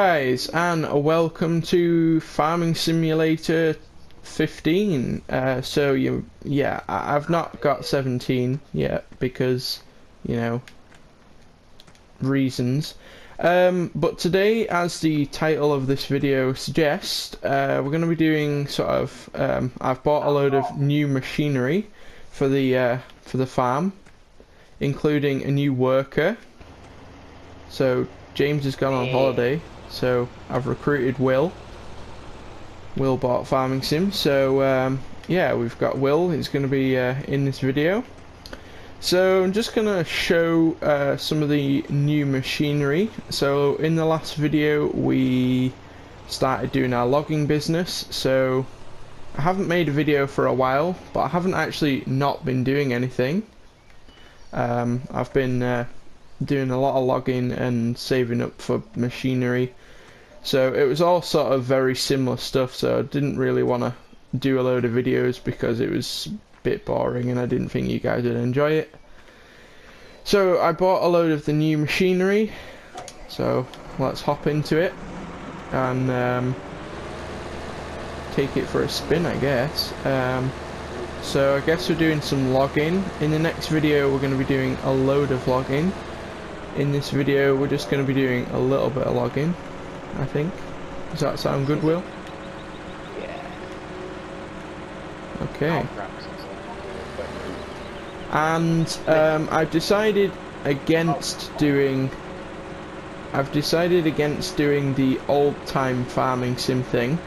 guys, and welcome to Farming Simulator 15. I've not got 17 yet because, you know, reasons. But today, as the title of this video suggests, we're going to be doing sort of. I've bought a load of new machinery for the farm, including a new worker. So James has gone on holiday, so I've recruited Will. Will bought Farming Sim, so yeah, we've got Will. He's going to be in this video. So I'm just going to show some of the new machinery. So in the last video we started doing our logging business, so I haven't made a video for a while, but I haven't actually not been doing anything. I've been doing a lot of logging and saving up for machinery, so it was all sort of very similar stuff, so I didn't really want to do a load of videos because it was a bit boring and I didn't think you guys would enjoy it. So I bought a load of the new machinery, so let's hop into it and take it for a spin, I guess. So I guess we're doing some logging. In the next video we're going to be doing a load of logging. In this video we're just going to be doing a little bit of logging, I think. Does that sound good, Will? Yeah. Okay. And I've decided against doing the old-time farming sim thing.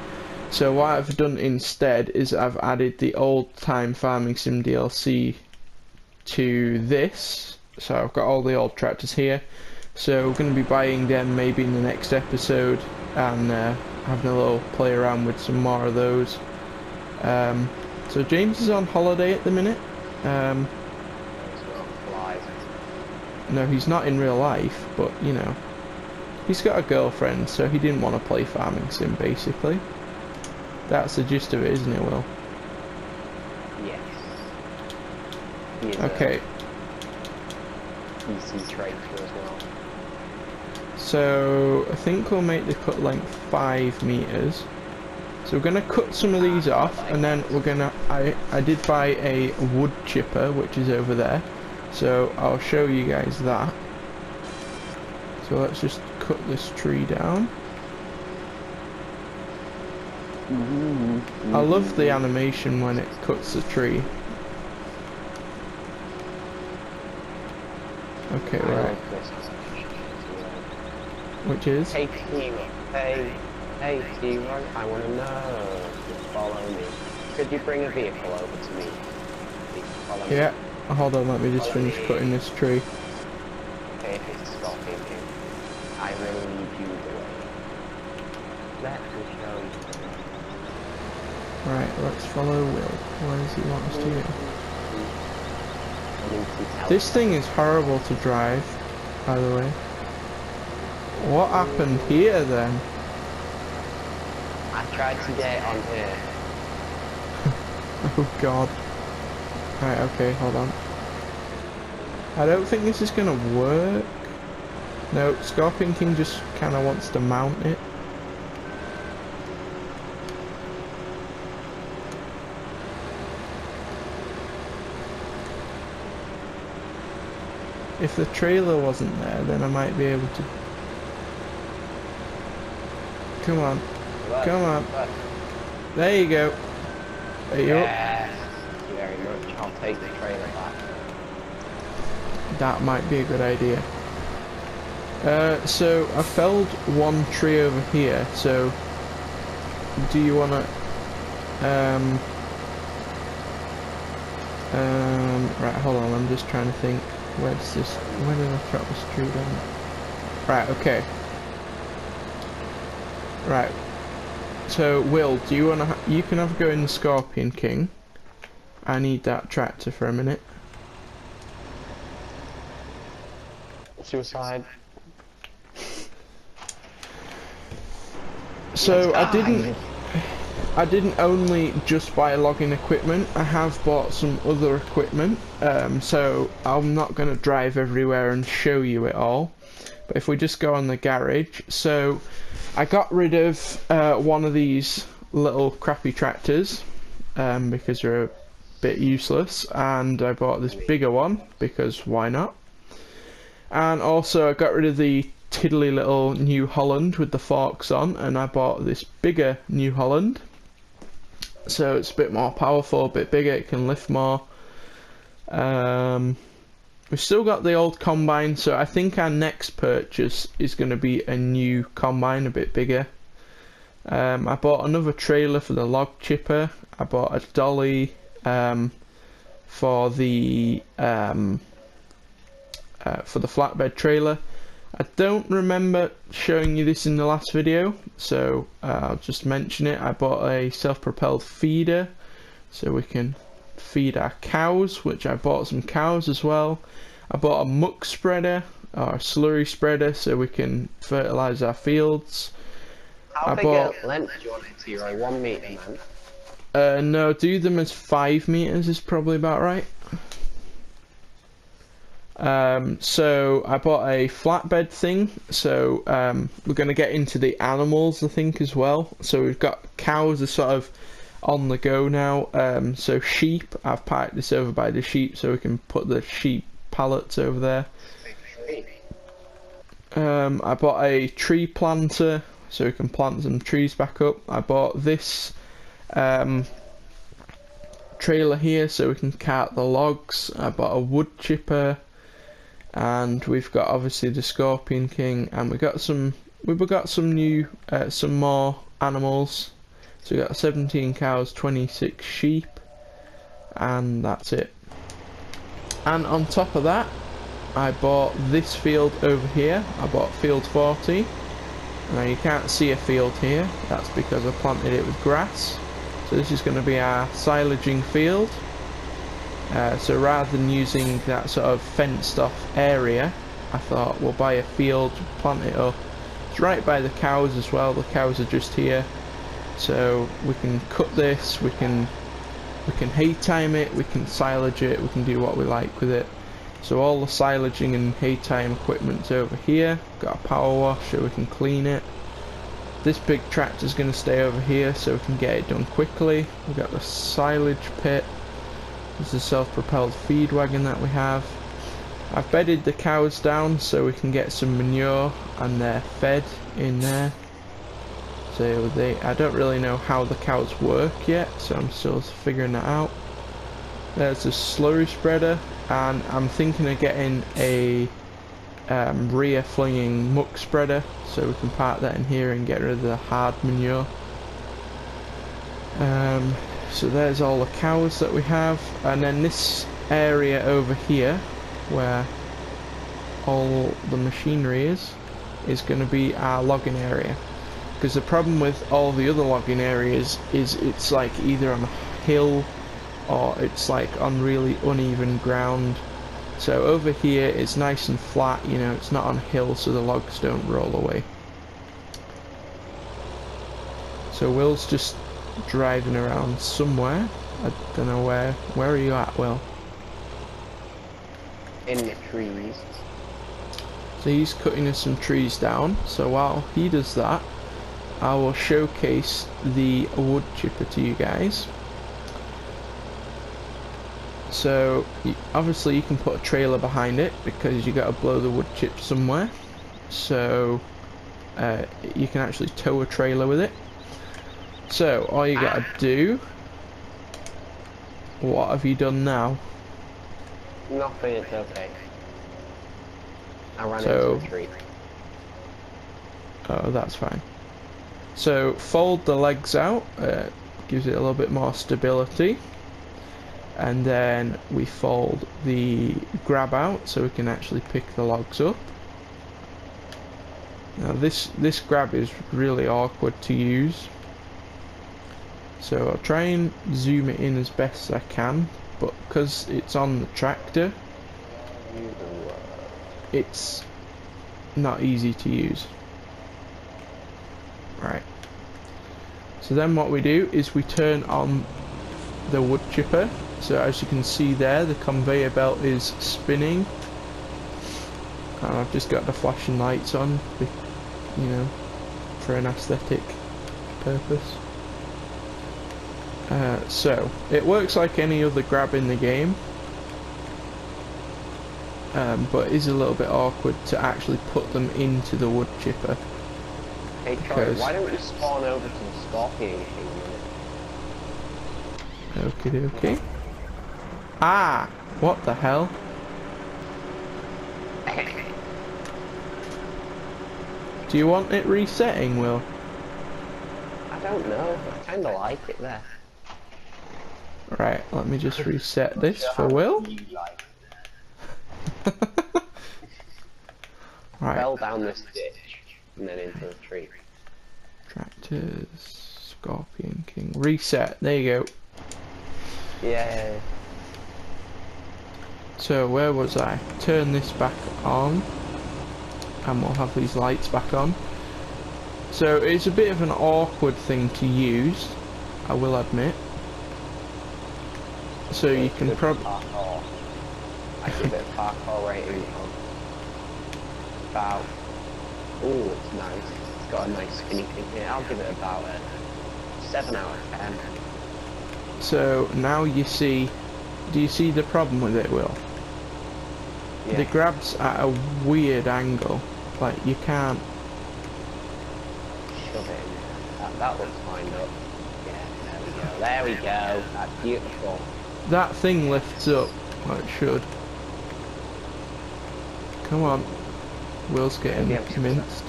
So what I've done instead is I've added the old-time farming sim DLC to this. So I've got all the old tractors here, so we're going to be buying them maybe in the next episode and having a little play around with some more of those. So James is on holiday at the minute. No, he's not in real life, but you know, he's got a girlfriend, so he didn't want to play Farming Sim basically. That's the gist of it, isn't it, Will? Yes. Okay. PC traitor as well. So I think we'll make the cut length 5 meters. So we're gonna cut some of these off, and then we're gonna. I did buy a wood chipper, which is over there. So I'll show you guys that. So let's just cut this tree down. I love the animation when it cuts the tree. Okay, right. Which is? Hey T1, I want to know. Follow me. Could you bring a vehicle over to me? Follow me. Yeah. Hold on, let me just finish cutting this tree. Okay, it's stopping you. I really need you the way. Let me show you. Right, let's follow Will. Where does he want us to go? This thing is horrible to drive, by the way. What happened here then? I tried to get it on here. Oh god. Right, okay, hold on. I don't think this is gonna work. No, Scorpion King just kinda wants to mount it. If the trailer wasn't there, then I might be able to... Come on. Come on. There you go. There you go. Thank you very much. I'll take the trailer back. That might be a good idea. So I felled one tree over here, so do you wanna right, hold on, I'm just trying to think. Where did I chop this tree down? Right, okay. Right. So, Will, do you wanna you can have a go in the Scorpion King. I need that tractor for a minute. Suicide. So I didn't only just buy logging equipment, I have bought some other equipment, so I'm not going to drive everywhere and show you it all, but if we just go on the garage, so I got rid of one of these little crappy tractors because they're a bit useless, and I bought this bigger one because why not? And also I got rid of the tiddly little New Holland with the forks on, and I bought this bigger New Holland. So it's a bit more powerful, a bit bigger, it can lift more. We've still got the old combine, so I think our next purchase is going to be a new combine, a bit bigger. I bought another trailer for the log chipper. I bought a dolly for the flatbed trailer. I don't remember showing you this in the last video, so I'll just mention it. I bought a self-propelled feeder so we can feed our cows, which I bought some cows as well. I bought a muck spreader or a slurry spreader so we can fertilize our fields. How big a length do you want it to? You're 1 meter, man. No, do them as 5 meters is probably about right. So I bought a flatbed thing, so we're going to get into the animals I think as well. So we've got cows are sort of on the go now, so sheep, I've parked this over by the sheep so we can put the sheep pallets over there. I bought a tree planter so we can plant some trees back up. I bought this trailer here so we can cart the logs. I bought a wood chipper, and we've got obviously the Scorpion King, and we've got some new some more animals. So we got 17 cows, 26 sheep, and that's it. And on top of that, I bought this field over here. I bought field 40. Now you can't see a field here, that's because I planted it with grass. So this is going to be our silaging field. So rather than using that sort of fenced off area, I thought we'll buy a field, plant it up. It's right by the cows as well, the cows are just here. So we can cut this, we can hay time it, we can silage it, we can do what we like with it. So all the silaging and hay time equipment's over here. Got a power wash so we can clean it. This big tractor's going to stay over here so we can get it done quickly. We've got the silage pit. This is a self-propelled feed wagon that we have. I've bedded the cows down so we can get some manure and they're fed in there. So I don't really know how the cows work yet, so I'm still figuring that out. There's a slurry spreader, and I'm thinking of getting a rear flinging muck spreader so we can park that in here and get rid of the hard manure. So there's all the cows that we have, and then this area over here where all the machinery is going to be our logging area. Because the problem with all the other logging areas is it's like either on a hill or it's like on really uneven ground. So over here it's nice and flat, you know, it's not on a hill so the logs don't roll away. So Will's just driving around somewhere. I don't know where are you at, Will? In the trees. So he's cutting us some trees down, so while he does that I will showcase the wood chipper to you guys. So obviously you can put a trailer behind it because you got to blow the wood chip somewhere, so you can actually tow a trailer with it. So all you got to do, what have you done now? Nothing, it's okay. I ran into a tree. Oh, that's fine. So fold the legs out, gives it a little bit more stability, and then we fold the grab out so we can actually pick the logs up. Now this grab is really awkward to use, so I'll try and zoom it in as best as I can, but because it's on the tractor it's not easy to use. Right, so then what we do is we turn on the wood chipper. So as you can see there, the conveyor belt is spinning, and I've just got the flashing lights on, you know, for an aesthetic purpose. So it works like any other grab in the game, but is a little bit awkward to actually put them into the wood chipper. Hey Troy, why don't you spawn over to the Scorpion King a minute? Okie dokie. Ah! What the hell? Do you want it resetting, Will? I don't know, I kinda like it there. Right, let me just reset this for Will. Right. Fell down this ditch and then into the tree. Tractors, Scorpion King, reset. There you go. Yeah. So where was I? Turn this back on, and we'll have these lights back on. So it's a bit of an awkward thing to use, I will admit. So you can probably. I give it a parkour rating of about. Ooh, it's nice. It's got a nice skinny thing here. I'll give it about a 7 out of 10. So now you see. Do you see the problem with it, Will? Yeah. The grab's at a weird angle. Like you can't. Shove it in there. That looks lined up. Yeah, there we go. There we go. That's beautiful. That thing lifts up. Well, it should. Come on. Will's getting minced.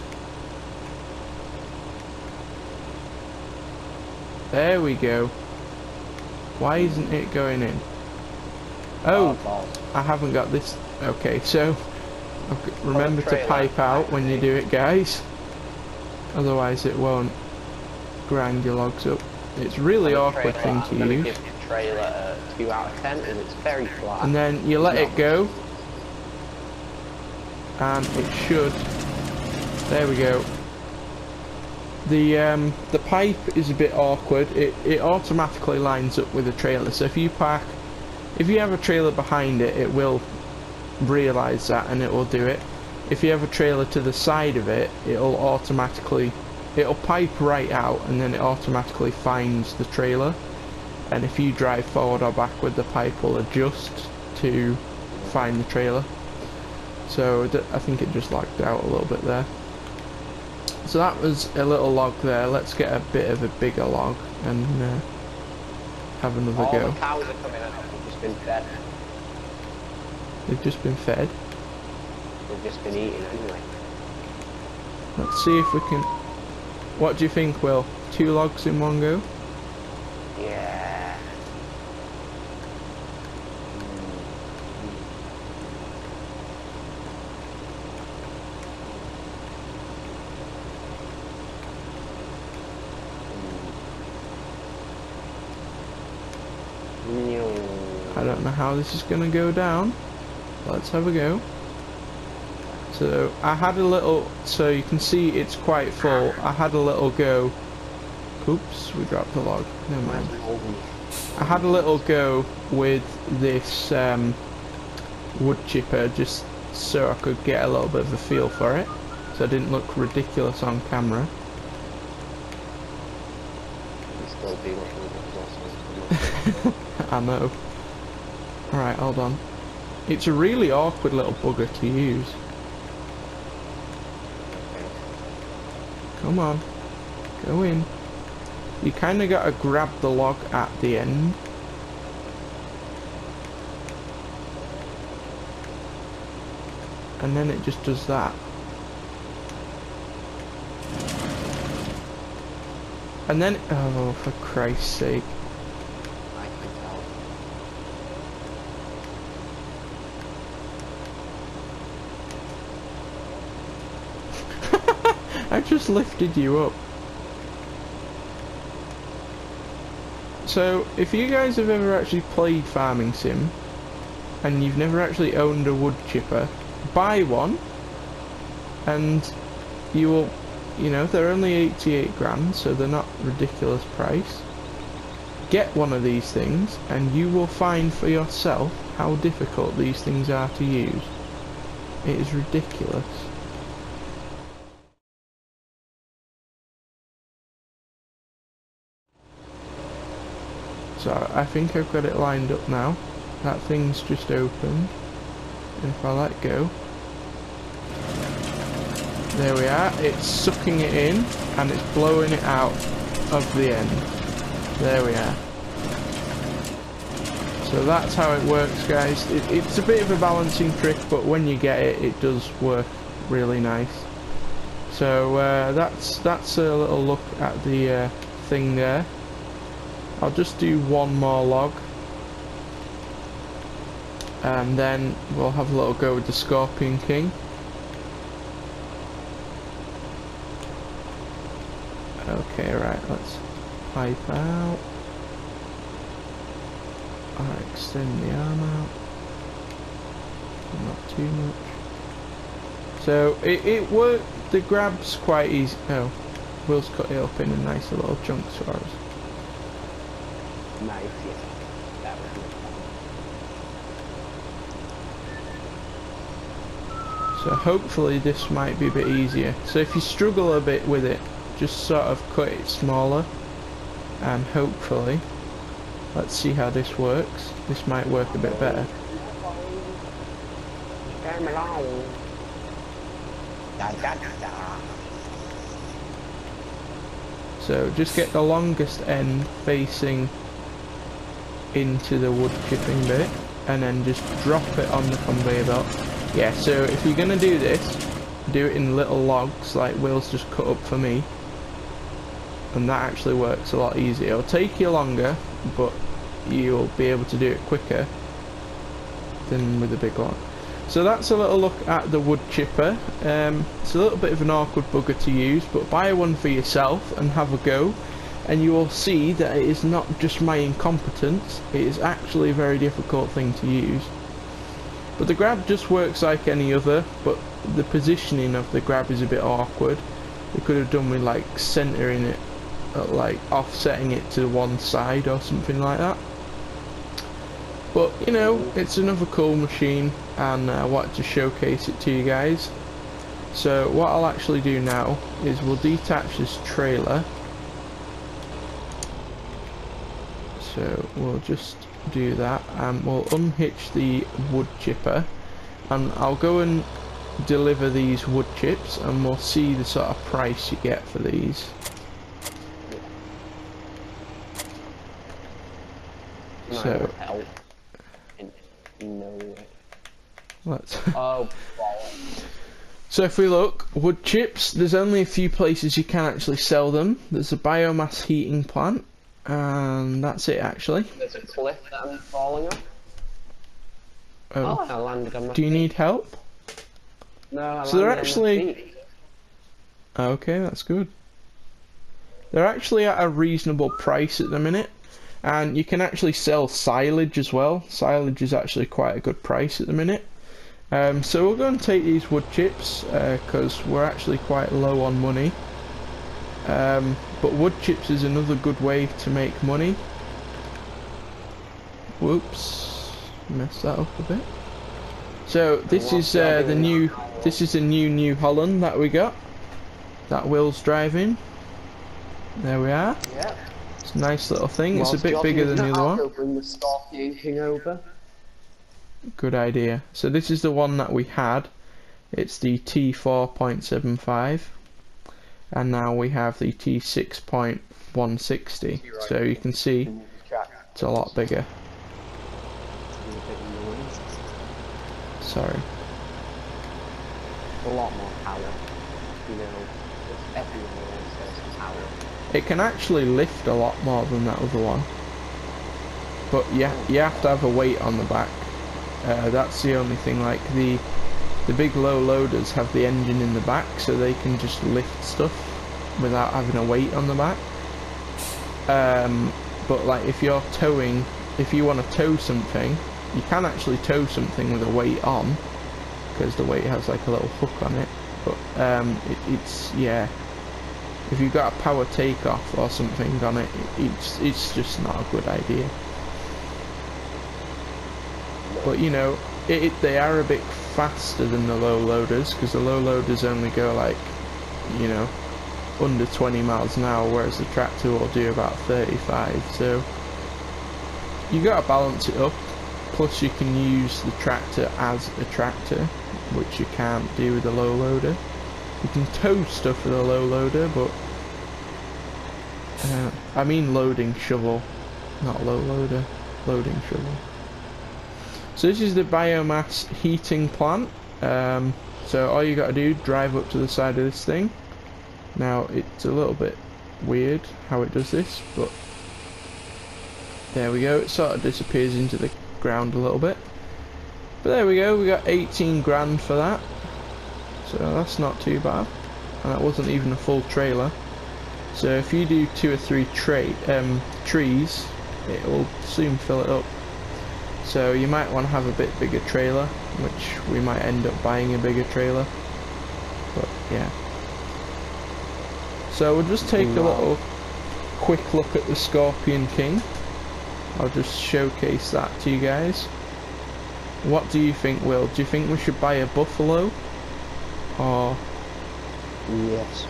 There we go. Why isn't it going in? Oh, I haven't got this. Okay, so remember to pipe out when you do it, guys. Otherwise it won't grind your logs up. It's really awkward thing to use. Give the trailer a 2 out of 10 and it's very flat. And then you let it go. And it should. There we go. The pipe is a bit awkward. It automatically lines up with the trailer. So if you have a trailer behind it, it will realise that and it will do it. If you have a trailer to the side of it, it'll pipe right out and then it automatically finds the trailer. And if you drive forward or backward, the pipe will adjust to find the trailer. So I think it just lagged out a little bit there. So that was a little log there. Let's get a bit of a bigger log and have another go. All the cows are coming out. They've just been fed. They've just been fed. They've just been eating anyway. Let's see if we can. What do you think, Will? 2 logs in one go? Yeah. I don't know how this is going to go down. Let's have a go. So I had a little, so you can see it's quite full. I had a little go. Oops, we dropped the log. Never mind. I had a little go with this wood chipper just so I could get a little bit of a feel for it, so it didn't look ridiculous on camera. I know. Alright, hold on. It's a really awkward little bugger to use. Come on. Go in. You kinda gotta grab the log at the end. And then it just does that. And then, oh, for Christ's sake. I just lifted you up. So, if you guys have ever actually played Farming Sim, and you've never actually owned a wood chipper, buy one, and you will, you know, they're only 88 grand, so they're not ridiculous price. Get one of these things, and you will find for yourself how difficult these things are to use. It is ridiculous. So I think I've got it lined up now. That thing's just opened. And if I let go, there we are. It's sucking it in and it's blowing it out of the end. There we are. So that's how it works, guys. It's a bit of a balancing trick, but when you get it, it does work really nice. So that's a little look at the thing there. I'll just do one more log, and then we'll have a little go with the Scorpion King. Okay, right, let's pipe out. I'll extend the arm out. Not too much. So it worked. The grab's quite easy. Oh, Will's cut it up in a nice little chunks for us. Nice, yeah. That was good fun. So hopefully this might be a bit easier. So if you struggle a bit with it, just sort of cut it smaller, and hopefully, let's see how this works. This might work a bit better. Come along. Da, da, da, da. So just get the longest end facing into the wood chipping bit, and then just drop it on the conveyor belt. Yeah, so if you're gonna do this, do it in little logs like Will's just cut up for me, and that actually works a lot easier. It'll take you longer, but you'll be able to do it quicker than with a big log. So that's a little look at the wood chipper. It's a little bit of an awkward bugger to use, but buy one for yourself and have a go, and you will see that it is not just my incompetence, it is actually a very difficult thing to use. But the grab just works like any other, but the positioning of the grab is a bit awkward. We could have done with like centering it, like offsetting it to one side or something like that. But you know, it's another cool machine, and I wanted to showcase it to you guys. So what I'll actually do now is we'll detach this trailer. So we'll just do that, and we'll unhitch the wood chipper, and I'll go and deliver these wood chips, and we'll see the sort of price you get for these. So no way. Let's. Oh. So if we look, wood chips, there's only a few places you can actually sell them. There's a biomass heating plant, and that's it actually. There's a cliff that I'm falling off. Oh, I landed on my do you feet. need help? No, I So they're landed actually- on my feet. Okay, that's good. They're actually at a reasonable price at the minute, and you can actually sell silage as well. Silage is actually quite a good price at the minute. So we'll go and take these wood chips because we're actually quite low on money. But wood chips is another good way to make money. Whoops, messed that up a bit. So this is the new. This is the New Holland that we got. That Will's driving. There we are. Yeah. It's a nice little thing. Whilst It's a bit you're bigger than doing the that, other I'll one. go bring the Scorpion King over. Good idea. So this is the one that we had. It's the T4.75, and now we have the T6.160. So you can see it's a lot bigger. Sorry. A lot more power. You know, everyone else has power. It can actually lift a lot more than that other one, but yeah, you have to have a weight on the back. That's the only thing. Like the big low loaders have the engine in the back, so they can just lift stuff without having a weight on the back. But like if you're towing, if you want to tow something, you can actually tow something with a weight on, because the weight has like a little hook on it. But it's yeah, if you've got a power takeoff or something on it, it's just not a good idea. But you know, they are a bit faster than the low loaders, because the low loaders only go like, you know, under 20 miles an hour, whereas the tractor will do about 35. So you got to balance it up. Plus you can use the tractor as a tractor, which you can't do with a low loader. You can tow stuff with a low loader, but I mean loading shovel, not low loader, loading shovel. So this is the biomass heating plant. So all you got to do, drive up to the side of this thing. Now it's a little bit weird how it does this, but there we go. It sort of disappears into the ground a little bit, but there we go. We got 18 grand for that, so that's not too bad, and that wasn't even a full trailer. So if you do 2 or 3 trees, it will soon fill it up. So you might want to have a bit bigger trailer, which we might end up buying a bigger trailer, but yeah. So we'll just take a little quick look at the Scorpion King. I'll just showcase that to you guys. What do you think, Will? Do you think we should buy a buffalo? Or... Yes.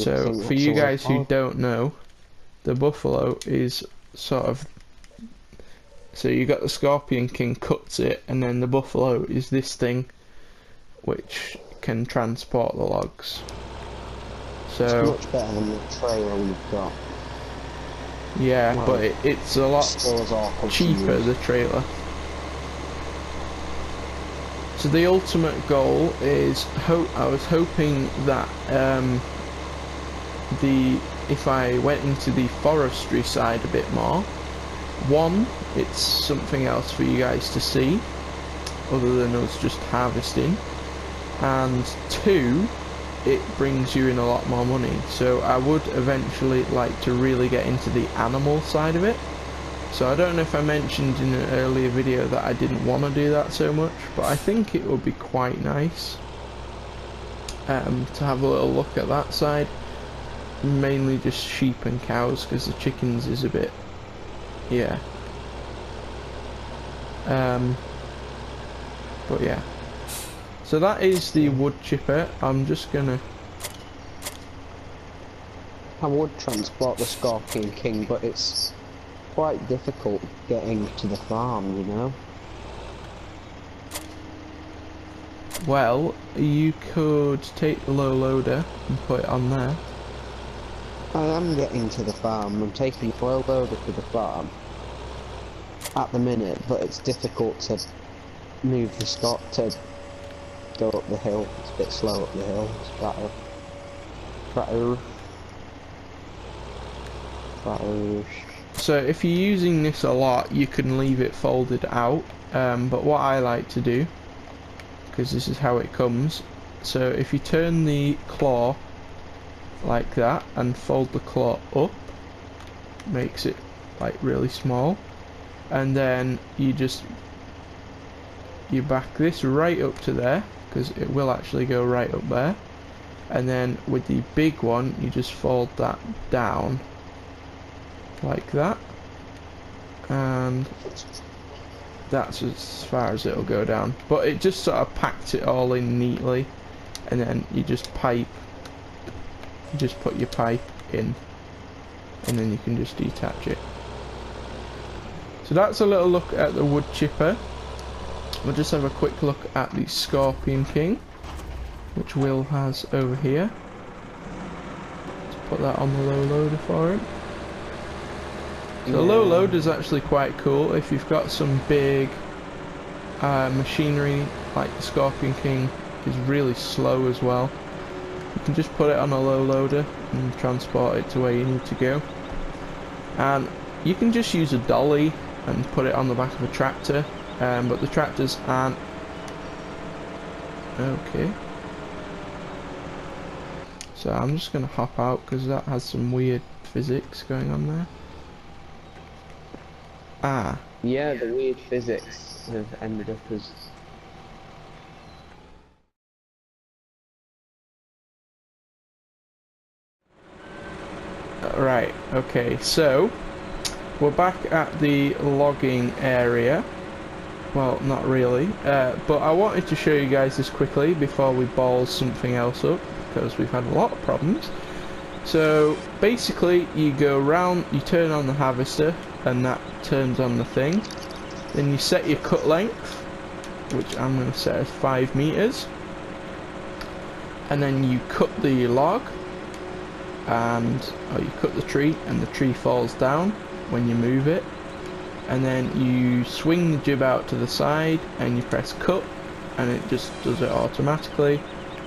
So for you guys who don't know, the buffalo is sort of... So you got the Scorpion King cuts it, and then the buffalo is this thing which can transport the logs. So it's much better than the trailer we've got. Yeah, well, but it's a lot cheaper, the trailer. So the ultimate goal is, I was hoping that if I went into the forestry side a bit more, one, it's something else for you guys to see, other than us just harvesting, and two, it brings you in a lot more money. So I would eventually like to really get into the animal side of it. So I don't know if I mentioned in an earlier video that I didn't want to do that so much, but I think it would be quite nice to have a little look at that side. Mainly just sheep and cows, because the chickens is a bit, yeah. But yeah. So that is the wood chipper. I'm just gonna... I would transport the Scorpion King, but it's quite difficult getting to the farm, you know? Well, you could take the low loader and put it on there. I am getting to the farm. I'm taking the low loader to the farm at the minute, but it's difficult to move the stock to go up the hill. It's a bit slow up the hill. So if you're using this a lot, you can leave it folded out, but what I like to do, because this is how it comes, so if you turn the claw like that and fold the claw up, makes it like really small, and then you back this right up to there, because it will actually go right up there, and then with the big one you just fold that down like that, and that's as far as it'll go down. But it just sort of packs it all in neatly, and then you just put your pipe in, and then you can just detach it. So that's a little look at the wood chipper. We'll just have a quick look at the Scorpion King, which Will has over here. Let's put that on the low loader for him. So the low loader is actually quite cool if you've got some big machinery, like the Scorpion King is really slow as well. You can just put it on a low loader and transport it to where you need to go. And you can just use a dolly and put it on the back of a tractor, but the tractors aren't... Okay. So I'm just going to hop out because that has some weird physics going on there. Ah. Yeah, the weird physics have ended up as... Right, okay, so we're back at the logging area. Well, not really, but I wanted to show you guys this quickly before we ball something else up, because we've had a lot of problems. So basically you go round, you turn on the harvester, and that turns on the thing. Then you set your cut length, which I'm going to set as 5 meters, and then you cut the log, or you cut the tree, and the tree falls down when you move it, and then you swing the jib out to the side and you press cut, and it just does it automatically.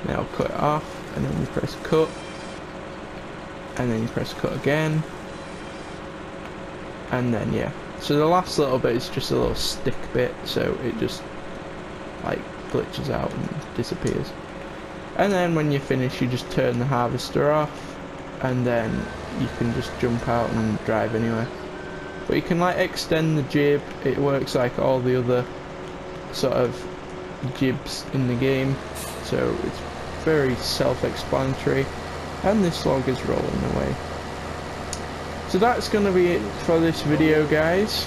Now cut it off, and then you press cut, and then you press cut again, and then yeah. So the last little bit is just a little stick bit, so it just like glitches out and disappears. And then when you finish, you just turn the harvester off, and then you can just jump out and drive anywhere. But you can like extend the jib. It works like all the other sort of jibs in the game, so it's very self-explanatory, and this log is rolling away. So that's going to be it for this video, guys.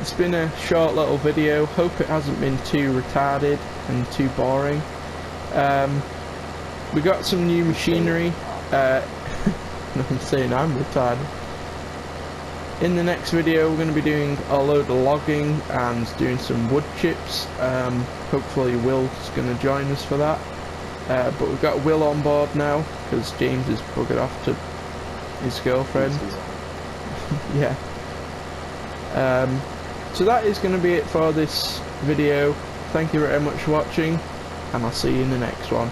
It's been a short little video. Hope it hasn't been too retarded and too boring. We got some new machinery. I'm saying I'm retarded. In the next video we're going to be doing a load of logging and doing some wood chips. Hopefully Will's going to join us for that. But we've got Will on board now because James is buggered off to his girlfriend. Yeah. So that is going to be it for this video. Thank you very much for watching, and I'll see you in the next one.